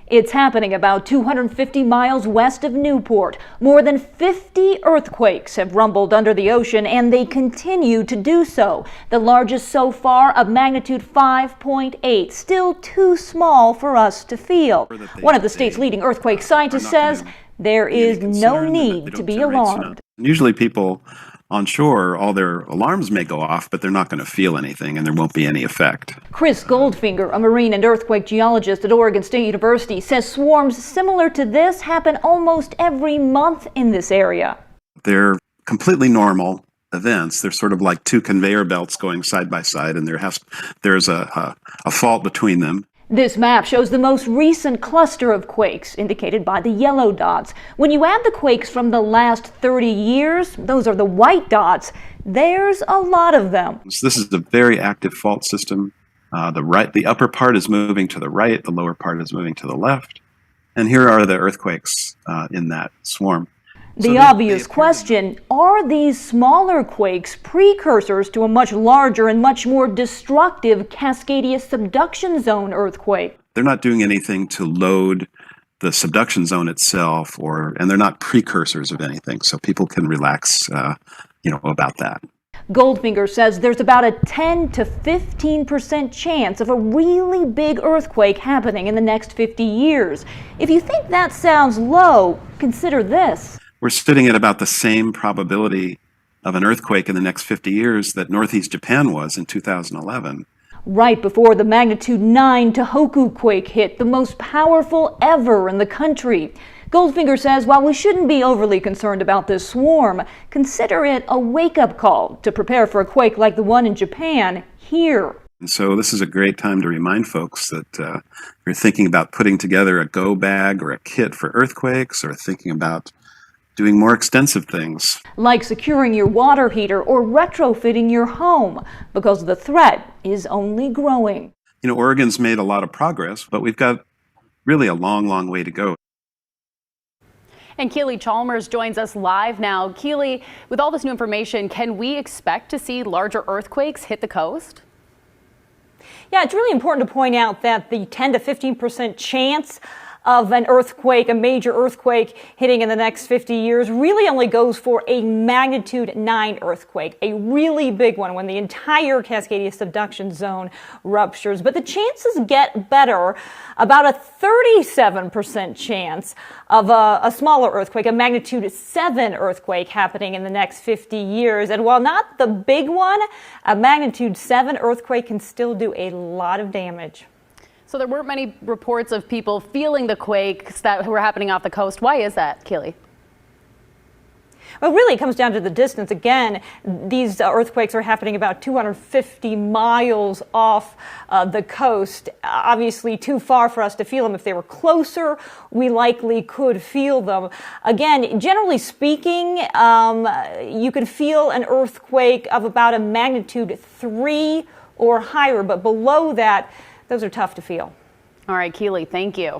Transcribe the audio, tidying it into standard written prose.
It's happening about 250 miles west of Newport. More than 50 earthquakes have rumbled under the ocean, and they continue to do so. The largest so far of magnitude 5.8, still too small for us to feel. One of the state's leading earthquake scientists says there is no need to be alarmed. Usually people on shore, all their alarms may go off, but they're not going to feel anything and there won't be any effect. Chris Goldfinger, a marine and earthquake geologist at Oregon State University, says swarms similar to this happen almost every month in this area. They're completely normal events. They're sort of like two conveyor belts going side by side, and there's a fault between them. This map shows the most recent cluster of quakes, indicated by the yellow dots. When you add the quakes from the last 30 years, those are the white dots, there's a lot of them. So this is a very active fault system. The upper part is moving to the right, the lower part is moving to the left. And here are the earthquakes in that swarm. The obvious question, are these smaller quakes precursors to a much larger and much more destructive Cascadia subduction zone earthquake? They're not doing anything to load the subduction zone itself, and they're not precursors of anything, so people can relax about that. Goldfinger says there's about a 10 to 15% chance of a really big earthquake happening in the next 50 years. If you think that sounds low, consider this. We're sitting at about the same probability of an earthquake in the next 50 years that Northeast Japan was in 2011. Right before the magnitude 9 Tohoku quake hit, the most powerful ever in the country. Goldfinger says while we shouldn't be overly concerned about this swarm, consider it a wake-up call to prepare for a quake like the one in Japan here. And so this is a great time to remind folks that you're thinking about putting together a go bag or a kit for earthquakes, or thinking about doing more extensive things. Like securing your water heater or retrofitting your home, because the threat is only growing. Oregon's made a lot of progress, but we've got really a long, long way to go. And Keely Chalmers joins us live now. Keely, with all this new information, can we expect to see larger earthquakes hit the coast? Yeah, it's really important to point out that the 10 to 15% chance of an earthquake, a major earthquake hitting in the next 50 years really only goes for a magnitude 9 earthquake, a really big one when the entire Cascadia subduction zone ruptures. But the chances get better, about a 37% chance of a smaller earthquake, a magnitude 7 earthquake happening in the next 50 years. And while not the big one, a magnitude 7 earthquake can still do a lot of damage. So there weren't many reports of people feeling the quakes that were happening off the coast. Why is that, Keely? Well, really, it comes down to the distance. Again, these earthquakes are happening about 250 miles off the coast. Obviously, too far for us to feel them. If they were closer, we likely could feel them. Again, generally speaking, you can feel an earthquake of about a magnitude 3 or higher, but below that, those are tough to feel. All right, Keely, thank you.